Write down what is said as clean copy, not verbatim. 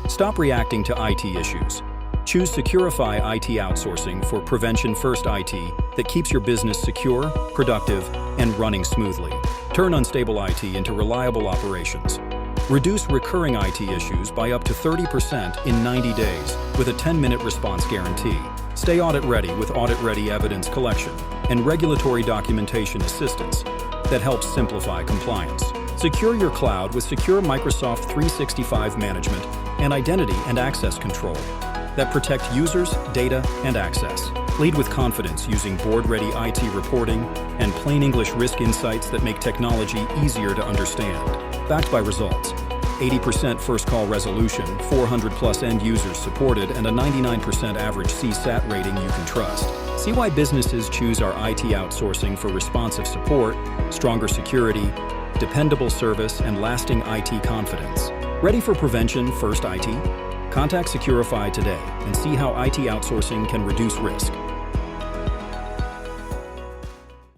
Stop reacting to IT issues. Choose Securafy IT Outsourcing for Prevention First IT that keeps your business secure, productive, and running smoothly. Turn unstable IT into reliable operations. Reduce recurring IT issues by up to 30% in 90 days with a 10-minute response guarantee. Stay audit-ready with audit-ready evidence collection and regulatory documentation assistance that helps simplify compliance. Secure your cloud with secure Microsoft 365 management and identity and access control that protect users, data, and access. Lead with confidence using board-ready IT reporting and plain English risk insights that make technology easier to understand. Backed by results, 80% first call resolution, 400+ end users supported, and a 99% average CSAT rating you can trust. See why businesses choose our IT outsourcing for responsive support, stronger security, dependable service, and lasting IT confidence. Ready for prevention first IT? Contact Securafy today and see how IT outsourcing can reduce risk.